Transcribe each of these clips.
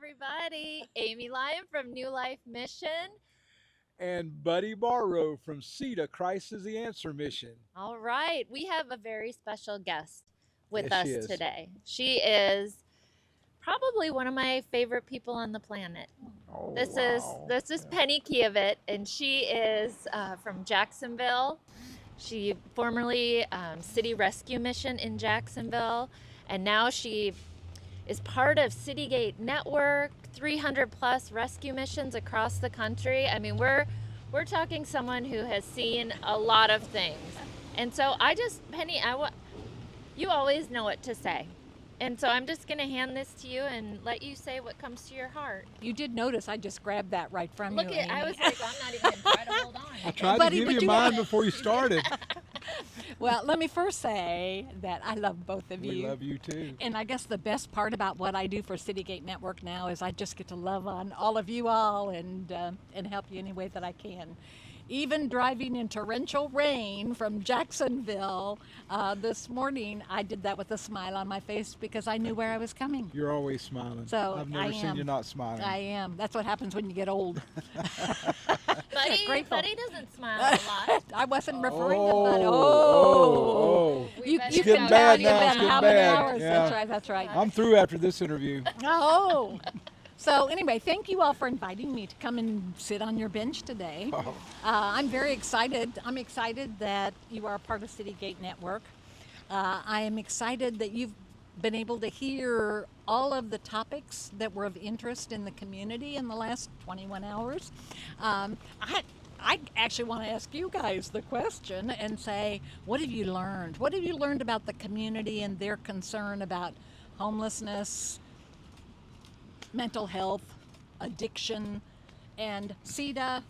everybody. Amy Lyon from New Life Mission. And Buddy Barrow from CITA, Christ is the Answer Mission. All right, we have a very special guest with Yes, she us is. today. She is probably one of my favorite people on the planet. Oh, This wow. is Penny Kievet, and she is from Jacksonville. She formerly City Rescue Mission in Jacksonville, and now she is part of Citygate Network, 300 plus rescue missions across the country. I mean, we're talking someone who has seen a lot of things. And so Penny, you always know what to say. And so I'm just going to hand this to you and let you say what comes to your heart. You did notice I just grabbed that right from Look you. at, I Amy. was like, I'm not even going to try to hold on. I tried Buddy, to but give you you mine have- before you started. Well, let me first say that I love both of We you. love you too. And I guess the best part about what I do for Citygate Network now is I just get to love on all of you all and help you any way that I can. Even driving in torrential rain from Jacksonville this morning, I did that with a smile on my face because I knew where I was coming. You're always smiling. So, I've never I seen am. you not smiling. I am. That's what happens when you get old. Buddy Grateful. doesn't smile a lot. I wasn't referring to Bud. oh. We've been It's getting bad now, it's getting how many bad. hours? Yeah. That's right. I'm through after this interview. Oh. So anyway, thank you all for inviting me to come and sit on your bench today. Oh. I'm very excited. I'm excited that you are a part of Citygate Network. I am excited that you've been able to hear all of the topics that were of interest in the community in the last 21 hours. I actually want to ask you guys the question and say, what have you learned? What have you learned about the community and their concern about homelessness, mental health, addiction, and CITA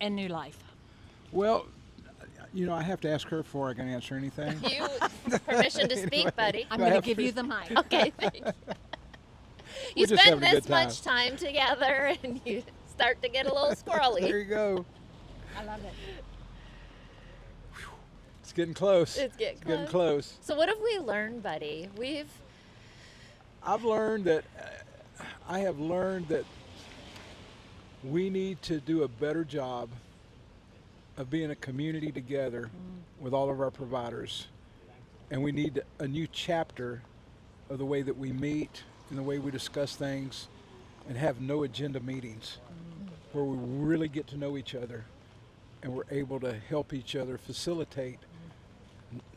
and New Life? Well, I have to ask her before I can answer anything. You permission to speak, buddy. I'm I going to have give to- you the mic. Okay, thanks. You We're just spend having a this good time. much time together and you start to get a little There squirrely. you go. I love it. It's getting close. It's getting getting close. close. So what have we learned, buddy? I've learned that I have learned that we need to do a better job of being a community together with all of our providers. And we need a new chapter of the way that we meet and the way we discuss things and have no agenda meetings where we really get to know each other and we're able to help each other facilitate,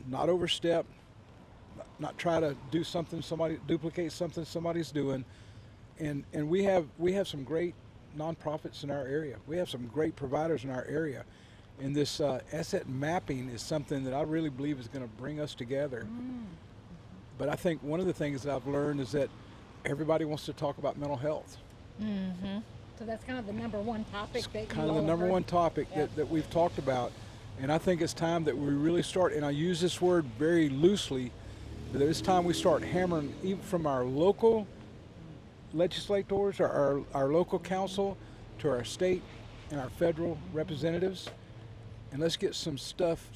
not overstep, not try to do something duplicate something somebody's doing. And we have some great nonprofits in our area. We have some great providers in our area. And this asset mapping is something that I really believe is going to bring us together. But I think one of the things that I've learned is that everybody wants to talk about mental health. Mm-hmm. So that's kind of the number one topic It's that kind you of the all number heard. one topic Yep. that we've talked about. And I think it's time that we really start, and I use this word very loosely, that it's time we start hammering even from our local legislators, or our local council, to our state and our federal representatives, and let's get some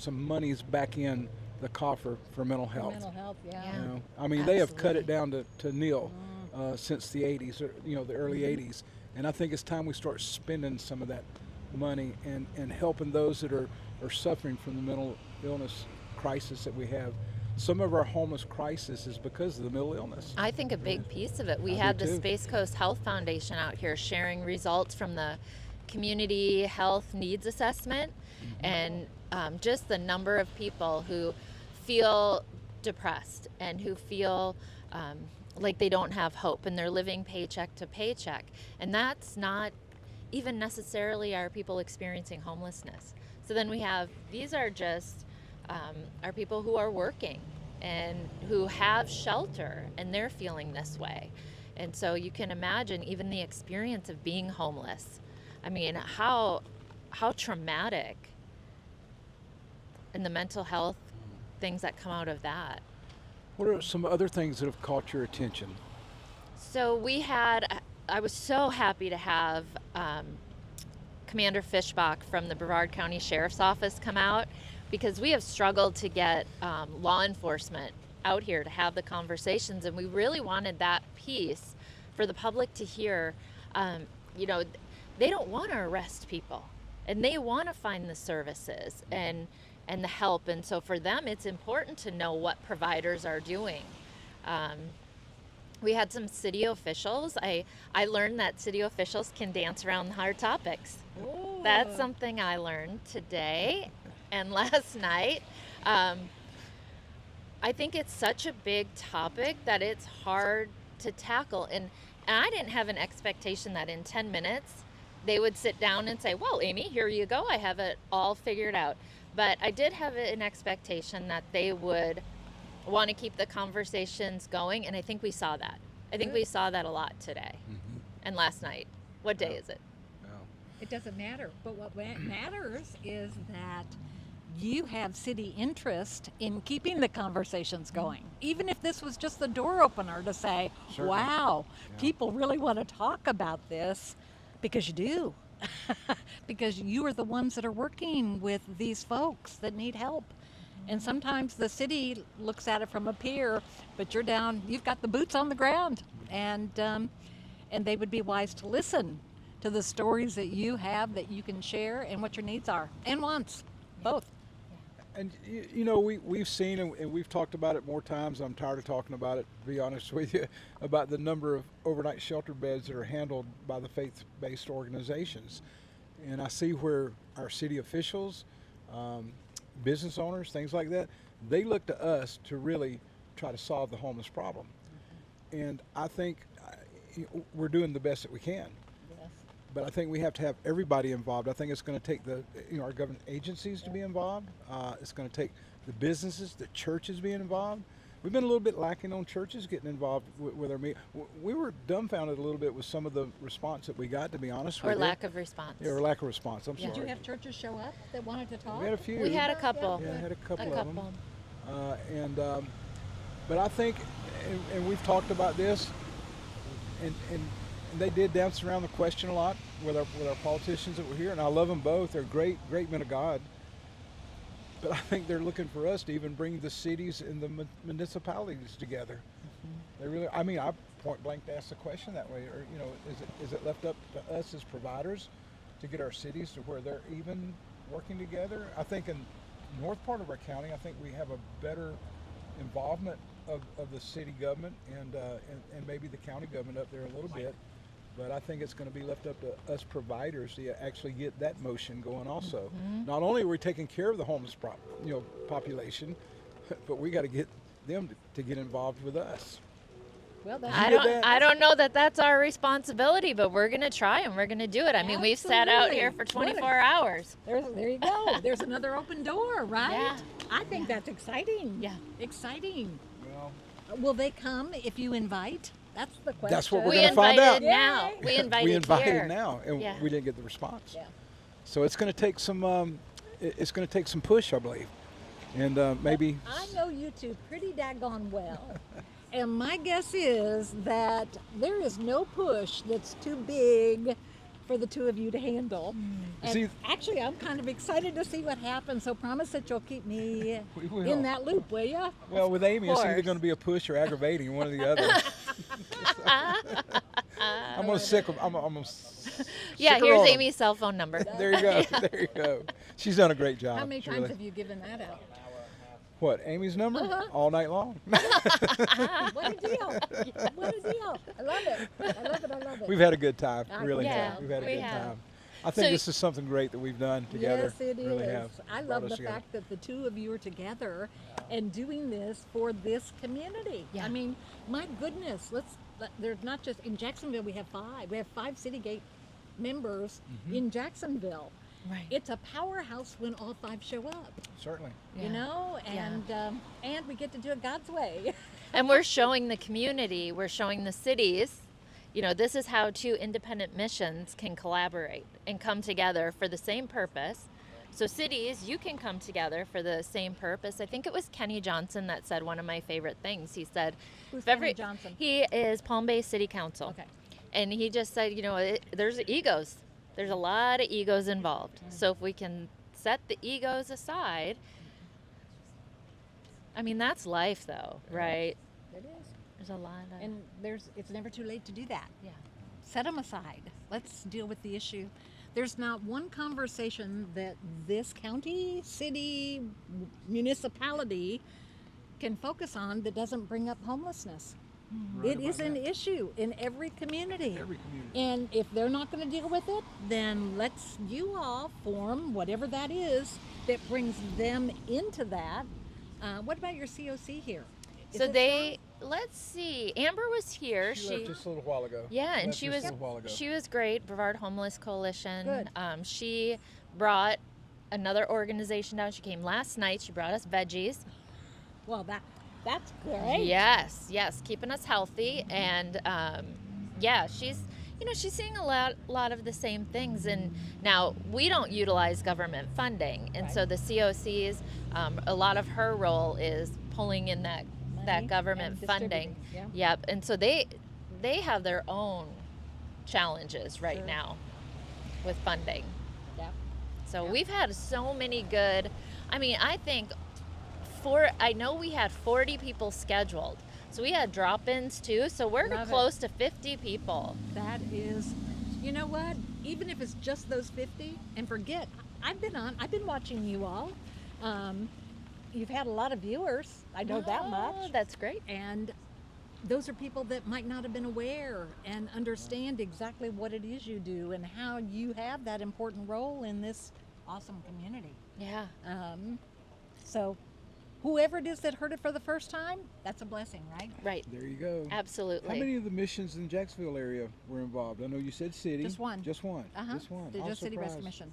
monies back in the coffer for mental health. Mental health, yeah. Yeah. You know, I mean, they have cut it Absolutely. down to nil since the 80s, or, the early 80s. And I think it's time we start spending some of that money and helping those that are suffering from the mental illness crisis that we have. Some of our homeless crisis is because of the mental illness. I think a big piece of it. We I had do the too. Space Coast Health Foundation out here sharing results from the Community Health Needs Assessment, and just the number of people who feel depressed and who feel like they don't have hope and they're living paycheck to paycheck. And that's not even necessarily our people experiencing homelessness. So then we have, these are just are people who are working and who have shelter, and they're feeling this way. And so you can imagine even the experience of being homeless. I mean, how traumatic, and the mental health things that come out of that. What are some other things that have caught your attention? So I was so happy to have Commander Fishbach from the Brevard County Sheriff's Office come out, because we have struggled to get law enforcement out here to have the conversations, and we really wanted that piece for the public to hear, you know, they don't want to arrest people, and they want to find the services and the help. And so for them, it's important to know what providers are doing. We had some city officials. I learned that city officials can dance around hard topics. Ooh. That's something I learned today and last night. I think it's such a big topic that it's hard to tackle. And I didn't have an expectation that in 10 minutes they would sit down and say, well, Amy, here you go. I have it all figured out. But I did have an expectation that they would want to keep the conversations going. And I think we saw that. I think we saw that a lot today and last night. What day is it? It doesn't matter. But what matters is that you have city interest in keeping the conversations going. Even if this was just the door opener to say, Certainly. wow, people really want to talk about this, because you do. Because you are the ones that are working with these folks that need help. And sometimes the city looks at it from a pier, but you're down, you've got the boots on the ground. And they would be wise to listen to the stories that you have that you can share and what your needs are and wants, both. And you know, we've seen and we've talked about it more times. I'm tired of talking about it, to be honest with you, about the number of overnight shelter beds that are handled by the faith-based organizations. And I see where our city officials, business owners, things like that, they look to us to really try to solve the homeless problem. And I think we're doing the best that we can. But I think we have to have everybody involved. I think it's going to take our government agencies to be involved. It's going to take the businesses, the churches being involved. We've been a little bit lacking on churches getting involved with our meeting. We were dumbfounded a little bit with some of the response that we got, to be honest with you. Or lack of response. Yeah, or lack of response. I'm sorry. Did you have churches show up that wanted to talk? We had a few. We had a couple. Yeah, I had a couple A of them. couple. But I think, and we've talked about this, and they did dance around the question a lot with our politicians that were here, and I love them both. They're great men of God. But I think they're looking for us to even bring the cities and the municipalities together. They really, I mean, I point blank asked the question that way, or is it left up to us as providers to get our cities to where they're even working together? I think in north part of our county, I think we have a better involvement of the city government and maybe the county government up there a little bit. But I think it's going to be left up to us providers to actually get that motion going also. Not only are we taking care of the homeless population, but we got to get them to get involved with us. Well, that's I don't know that that's our responsibility, but we're going to try and we're going to do it. I mean, we've sat out here for 24 hours. There you go. There's another open door, right? Yeah. I think that's exciting. Yeah. Exciting. Well, Will they come if you invite? That's the question. That's what we're We going to find out. invited now. We invited We invited here. now, and Yeah. we didn't get the response. Yeah. So it's going to take some. It's going to take some push, I believe, and maybe. I know you two pretty daggone well. And my guess is that there is no push that's too big for the two of you to handle. And See- actually, I'm kind of excited to see what happens, so promise that you'll keep me We will. in that loop, will you? Well, with Amy, it's either course. going to be a push or aggravating, one or the other. I'm going to sick. I'm going to. Yeah, here's Amy's cell phone number. There you go. There you go. She's done a great job. How many She times really- have you given that out? What, Amy's number? All night long. What a deal. What a deal. I love it. I love it. I love it. We've had a good time. Really Yeah, have. We've had a we good have. time. I think So- this is something great that we've done together. Yes, it really is. Have. I Brought love us the together. fact that the two of you are together and doing this for this community. Yeah. I mean, my goodness, there's not just, in Jacksonville we have 5. We have 5 Citygate members in Jacksonville. Right. It's a powerhouse when all 5 show up, Certainly. you Yeah. know, and we get to do it God's way. And we're showing the community, we're showing the cities, this is how 2 independent missions can collaborate and come together for the same purpose. So cities, you can come together for the same purpose. I think it was Kenny Johnson that said one of my favorite things. He said, Who's if Kenny Johnson? He is Palm Bay City Council. Okay. And he just said, there's egos. There's a lot of egos involved. So if we can set the egos aside, I mean, that's life though, right? It is. There's a lot of, And it's never too late to do that. yeah. Set them aside. Let's deal with the issue. There's not one conversation that this county, city, municipality can focus on that doesn't bring up homelessness. Right It is about an that. issue in every community. Every community. And if they're not going to deal with it, then let's you all form whatever that is that brings them into that. What about your COC here? Is So it let's see. Amber was here. She left just a little while ago. Yeah, and Left she just was a little while ago. she was great. Brevard Homeless Coalition. Good. She brought another organization down. She came last night. She brought us veggies. Well, that's great. Yes, keeping us healthy, and yeah, she's seeing a lot of the same things. And now we don't utilize government funding, and so the COCs, a lot of her role is pulling in that Money government and funding. distributing, Yep, and so they have their own challenges right Sure. now with funding. Yep. So Yep. we've had so many good. I mean, I think I know we had 40 people scheduled. So we had drop-ins too. So we're Love it. close to 50 people. That is, you know what? Even if it's just those 50, and forget, I've been watching you all. You've had a lot of viewers. I know that Oh, much. that's great. And those are people that might not have been aware and understand exactly what it is you do and how you have that important role in this awesome community. Yeah. So whoever it is that heard it for the first time, that's a blessing, right? Right. There you go. Absolutely. How many of the missions in Jacksonville area were involved? I know you said city. Just one. Just one. Uh-huh. Just one. They're I was just City Rescue surprised. Mission.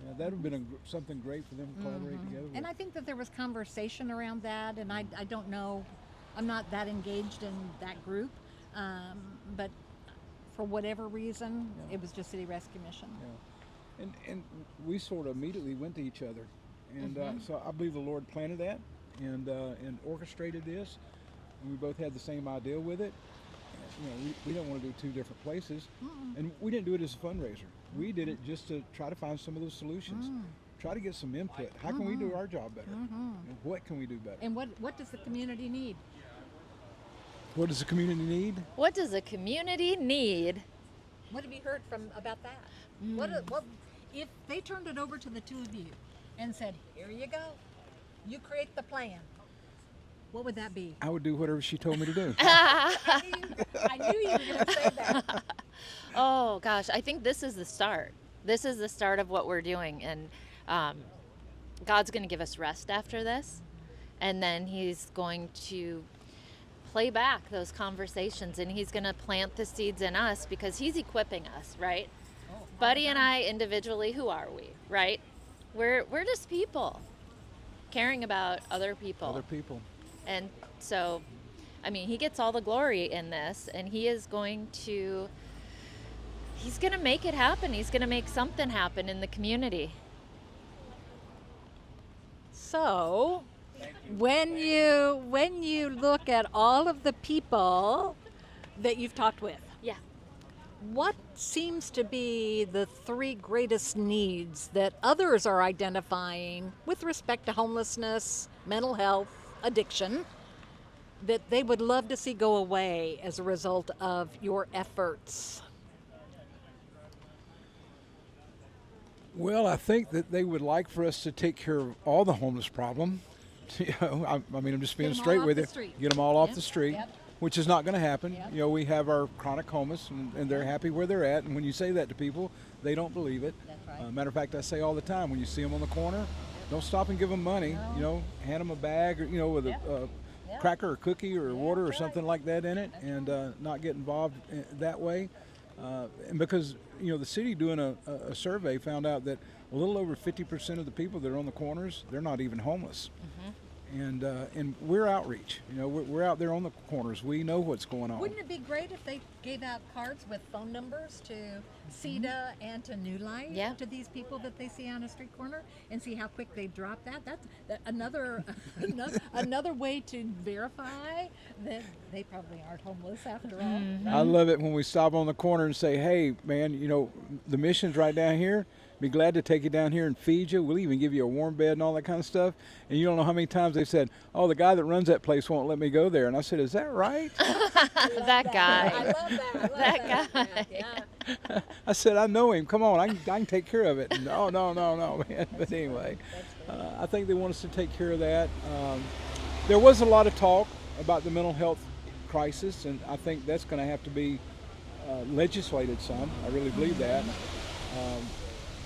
Yeah, that would have been something great for them to collaborate together with. And I think that there was conversation around that, and I don't know, I'm not that engaged in that group, but for whatever reason, Yeah. it was just City Rescue Mission. Yeah. And we sort of immediately went to each other, and so I believe the Lord planted that and orchestrated this, and we both had the same idea with it. We don't want to do two different places, and we didn't do it as a fundraiser. We did it just to try to find some of those solutions, try to get some input. How can we do our job better? And what can we do better? And what does the community need? What does the community need? What does a community need? What have you heard about that? What if they turned it over to the two of you and said, "Here you go, you create the plan"? What would that be? I would do whatever she told me to do. I knew you were going to say that. Oh gosh, I think this is the start. This is the start of what we're doing, and God's going to give us rest after this, and then He's going to play back those conversations, and He's going to plant the seeds in us because He's equipping us, right? Buddy and I individually, who are we, right? We're just people caring about other people. Other people. And so, I mean, He gets all the glory in this, and He's going to make it happen. He's going to make something happen in the community. So, when you look at all of the people that you've talked with, Yeah. what seems to be the three greatest needs that others are identifying with respect to homelessness, mental health, addiction, that they would love to see go away as a result of your efforts? Well, I think that they would like for us to take care of all the homeless problem. I mean, I'm just being Get 'em all straight off with the you. street. Get them all off Yep, the street, yep. which is not going to happen. Yep. We have our chronic homeless, and they're happy where they're at. And when you say that to people, they don't believe it. That's right. Matter of fact, I say all the time, when you see them on the corner, don't stop and give them money. No. Hand them a bag, or with Yep. a Yep. cracker or cookie or water or that's right. something like that in it, That's and not get involved that way. And because the city doing a survey found out that a little over 50% of the people that are on the corners, they're not even homeless. And we're outreach. We're out there on the corners. We know what's going on. Wouldn't it be great if they gave out cards with phone numbers to CITA and to New Life, Yeah. to these people that they see on a street corner, and see how quick they drop that? That's another another way to verify that they probably aren't homeless after all. I love it when we stop on the corner and say, "Hey, man, the mission's right down here. be glad to take you down here and feed you. We'll even give you a warm bed and all that kind of stuff. And you don't know how many times they said, oh, the guy that runs that place won't let me go there. And I said, is that right? That guy. I love that. I love That guy. Yeah. I said, I know him. Come on, I can take care of it. No, man. But anyway, I think they want us to take care of that. There was a lot of talk about the mental health crisis, and I think that's going to have to be legislated some. I really believe that.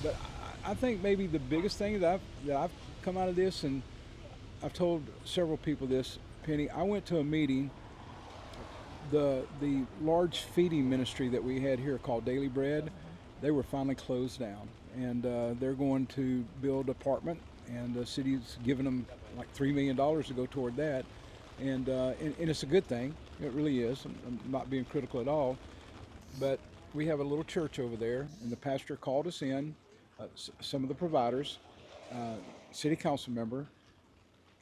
But I think maybe the biggest thing that I've come out of this, and I've told several people this, Penny, I went to a meeting, the large feeding ministry that we had here called Daily Bread, they were finally closed down, and they're going to build an apartment, and the city's giving them like $3 million to go toward that, and it's a good thing. It really is. I'm not being critical at all, but we have a little church over there, and the pastor called us in, some of the providers, city council member,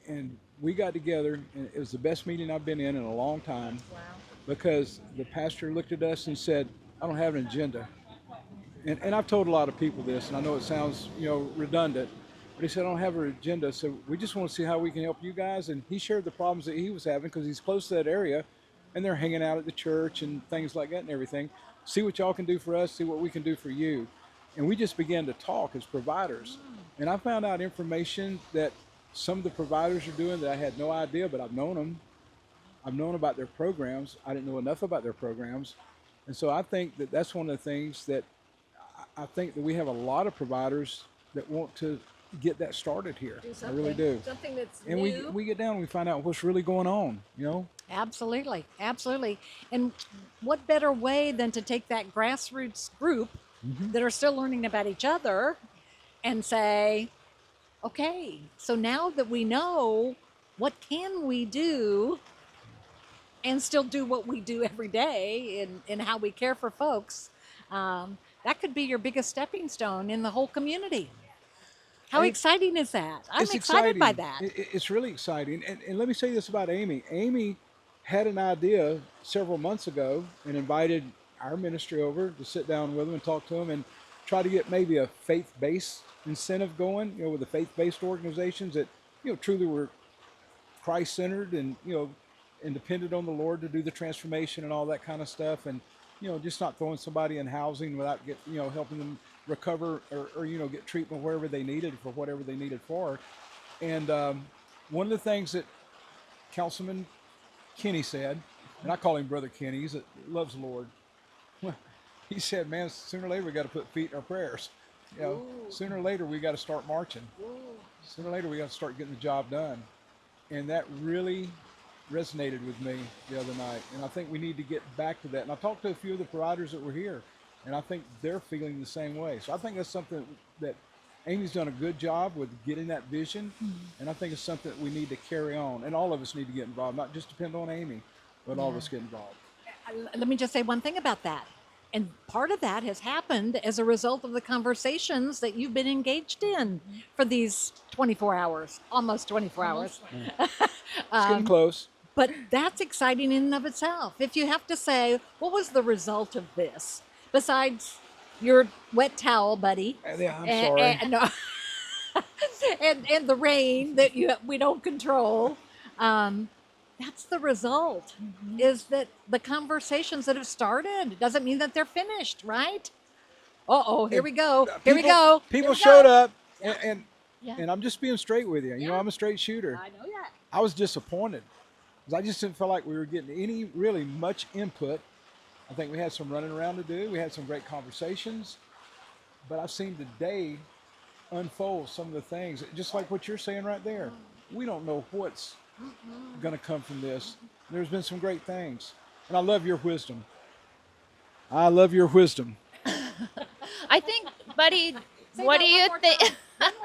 and we got together, and it was the best meeting I've been in a long time. Wow. Because the pastor looked at us and said, I don't have an agenda. And I've told a lot of people this, and I know it sounds, redundant, but he said, I don't have an agenda, so we just want to see how we can help you guys. And he shared the problems that he was having because he's close to that area, and they're hanging out at the church and things like that and everything. See what y'all can do for us, see what we can do for you. And we just began to talk as providers. And I found out information that some of the providers are doing that I had no idea, but I've known them. I've known about their programs. I didn't know enough about their programs. And so I think that that's one of the things that I think that we have a lot of providers that want to get that started here. I really do. Something that's And new. we get down and we find out what's really going on, Absolutely, absolutely. And what better way than to take that grassroots group that are still learning about each other and say, okay, so now that we know, what can we do and still do what we do every day in how we care for folks? That could be your biggest stepping stone in the whole community. How exciting is that? I'm It's excited by exciting. that. It's really exciting. And let me say this about Amy. Amy had an idea several months ago and invited our ministry over to sit down with them and talk to them and try to get maybe a faith-based incentive going, with the faith-based organizations that, truly were Christ-centered and, and depended on the Lord to do the transformation and all that kind of stuff. And, just not throwing somebody in housing without helping them recover or get treatment wherever they needed for whatever they needed for. And one of the things that Councilman Kenny said, and I call him Brother Kenny, he loves the Lord. He said, man, sooner or later we got to put feet in our prayers. Sooner or later we got to start marching. Sooner or later we got to start getting the job done. And that really resonated with me the other night. And I think we need to get back to that. And I talked to a few of the providers that were here, and I think they're feeling the same way. So I think that's something that Amy's done a good job with getting that vision. And I think it's something that we need to carry on. And all of us need to get involved, not just depend on Amy, but all of us get involved. Let me just say one thing about that. And part of that has happened as a result of the conversations that you've been engaged in for these 24 hours, almost 24 hours. It's getting close. But that's exciting in and of itself. If you have to say, what was the result of this? Besides your wet towel, buddy. Yeah, I'm sorry. And the rain that we don't control. That's the result, is that the conversations that have started doesn't mean that they're finished, right? Here we go. Here we go. People showed up, Yeah. and I'm just being straight with you. I'm a straight shooter. I know that. I was disappointed because I just didn't feel like we were getting any really much input. I think we had some running around to do. We had some great conversations, but I've seen today unfold some of the things, just like what you're saying right there. We don't know what's going to come from this. There's been some great things, and I love your wisdom. I love your wisdom. I think, buddy, what do you think?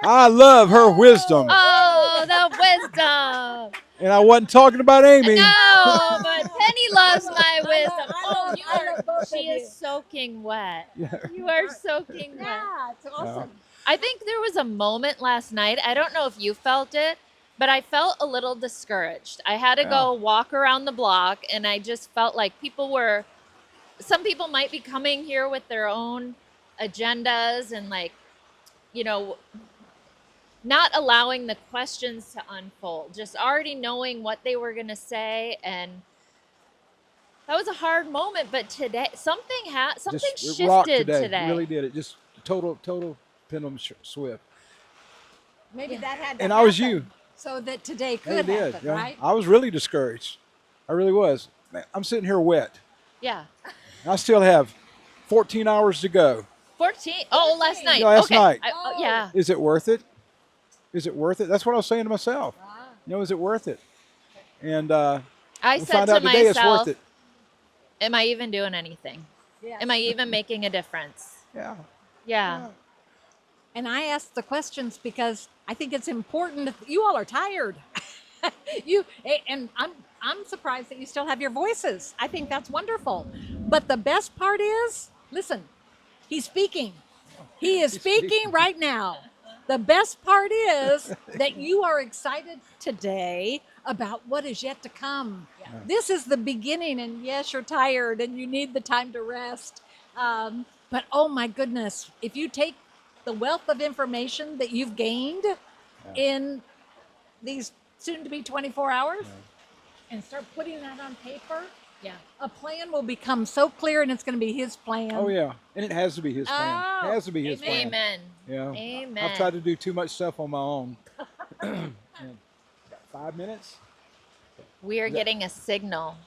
I love her wisdom. Oh, the wisdom. And I wasn't talking about Amy. No, but Penny loves my wisdom. I love both She of is you. soaking wet. Yeah. You are soaking wet. Yeah, it's awesome. I think there was a moment last night, I don't know if you felt it, but I felt a little discouraged. I had to go walk around the block, and I just felt like some people might be coming here with their own agendas and like not allowing the questions to unfold, just already knowing what they were going to say. And that was a hard moment, but today something Just it rocked shifted today. today. It really did. It just total pendulum swift. Maybe that had to And I was happen you. so that today It could did. happen, Yeah. right? I was really discouraged. I really was. Man, I'm sitting here wet. Yeah. I still have 14 hours to go. 14. Oh, last night. Yeah, last okay. night. Yeah. Is it worth it? Is it worth it? That's what I was saying to myself. Is it worth it? And I we'll said find to out today it's myself, worth it. am I even doing anything? Yes. Am I even making a difference? Yeah. Yeah. And I ask the questions because I think it's important. You all are tired. And I'm surprised that you still have your voices. I think that's wonderful. But the best part is, listen, he's speaking. He is speaking right now. The best part is that you are excited today about what is yet to come. Yeah. This is the beginning, and yes, you're tired and you need the time to rest. But oh my goodness, if you take the wealth of information that you've gained in these soon to be 24 hours and start putting that on paper, a plan will become so clear, and it's going to be his plan. Oh yeah, and it has to be his plan. Oh, It has to be his plan. Amen. Yeah. Amen. I've tried to do too much stuff on my own. 5 minutes. We are getting a signal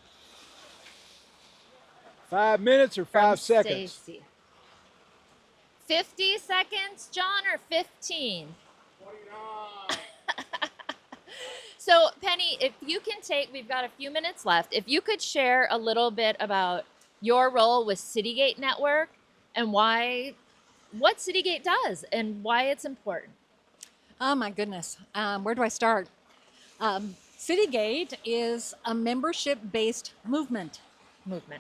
5 minutes or from 5 seconds. Stacy. 50 seconds, John, or 15? 29. So, Penny, if you can we've got a few minutes left. If you could share a little bit about your role with Citygate Network and what Citygate does and why it's important. Oh my goodness. Where do I start? Citygate is a membership-based movement.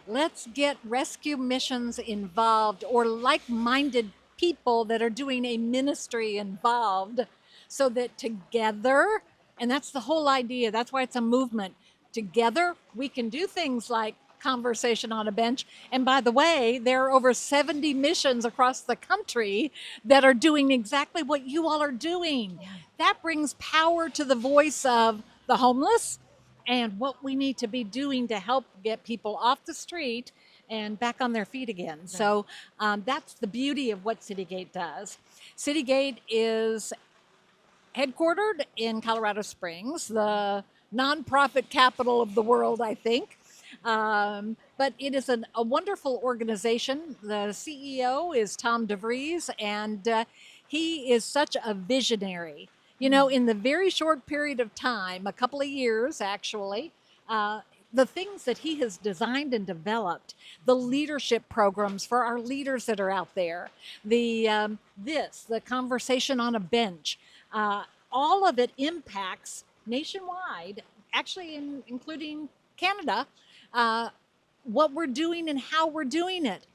Let's get rescue missions involved, or like-minded people that are doing a ministry involved, so that together, and that's the whole idea, that's why it's a movement, together we can do things like conversation on a bench. And by the way, there are over 70 missions across the country that are doing exactly what you all are doing. Yeah. That brings power to the voice of the homeless and what we need to be doing to help get people off the street and back on their feet again. Right. So that's the beauty of what Citygate does. Citygate is headquartered in Colorado Springs, the nonprofit capital of the world, I think. But it is a wonderful organization. The CEO is Tom DeVries, and he is such a visionary. You know, in the very short period of time, a couple of years actually, the things that he has designed and developed, the leadership programs for our leaders that are out there, the conversation on a bench, all of it impacts nationwide, actually including Canada, what we're doing and how we're doing it.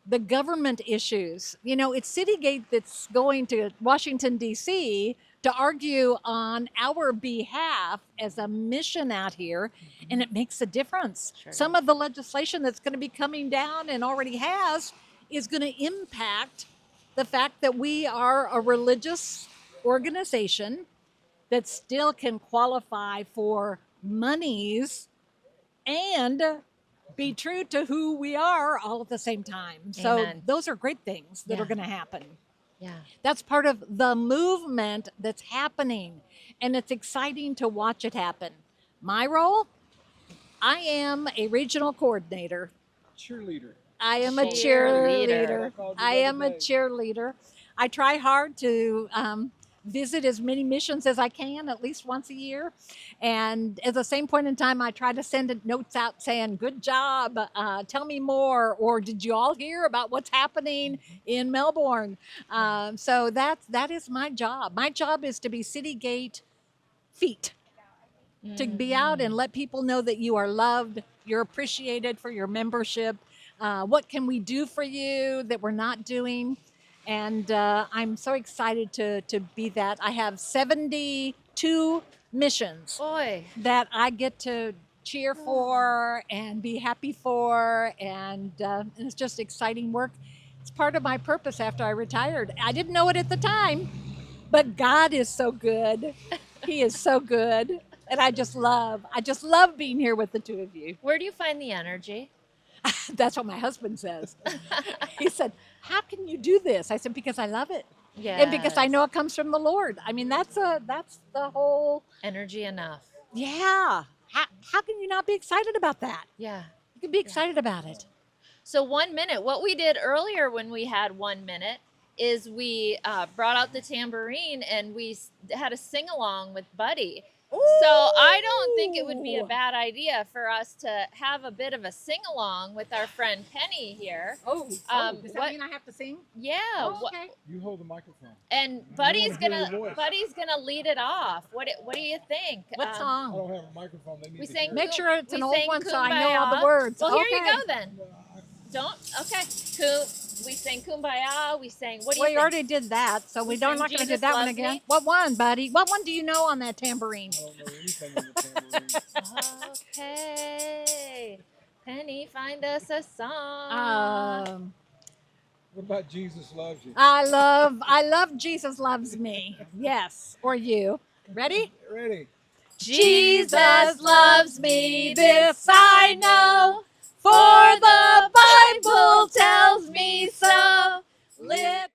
The government issues, you know, it's Citygate that's going to Washington, D.C. to argue on our behalf as a mission out here, and it makes a difference. Sure. Some of the legislation that's going to be coming down and already has is going to impact the fact that we are a religious organization that still can qualify for monies and be true to who we are all at the same time. Amen. So those are great things that are going to happen. Yeah. That's part of the movement that's happening, and it's exciting to watch it happen. My role, I am a regional coordinator. Cheerleader. I am a cheerleader. I am a cheerleader. I try hard to visit as many missions as I can, at least once a year. And at the same point in time, I try to send notes out saying, good job, tell me more, or did you all hear about what's happening in Melbourne? So that is my job. My job is to be Citygate feet, to be out and let people know that you are loved, you're appreciated for your membership. What can we do for you that we're not doing? And I'm so excited to be that. I have 72 missions that I get to cheer for and be happy for, and it's just exciting work. It's part of my purpose after I retired. I didn't know it at the time, but God is so good. He is so good. And I just love being here with the two of you. Where do you find the energy? That's what my husband says. He said, "How can you do this?" I said, "Because I love it." Yeah. And because I know it comes from the Lord. I mean, that's the whole, Energy enough. yeah. How can you not be excited about that? Yeah. You can be excited about it. So 1 minute, what we did earlier when we had 1 minute is we brought out the tambourine and we had a sing along with Buddy. So I don't think it would be a bad idea for us to have a bit of a sing along with our friend Penny here. Does that mean I have to sing? Yeah. Okay. You hold the microphone. And Buddy's wanna hear your voice. gonna lead it off. What do you think? What I song? don't have a microphone. They need We to sang hear Make it. sure it's we an old sang one so I know all the Kumbaya. words. Well, here you Okay. go then. Don't. Okay. We sang Kumbaya. We sang. What do Well, you you think? already did that, so We we're not sang going to do Jesus that one Loves again. Me. What one, buddy? What one do you know on that tambourine? I don't know anything on the tambourine. Okay. Penny, find us a song. What about Jesus Loves You? I love Jesus Loves Me. Yes, or you. Ready? Ready? Jesus loves me, this I know.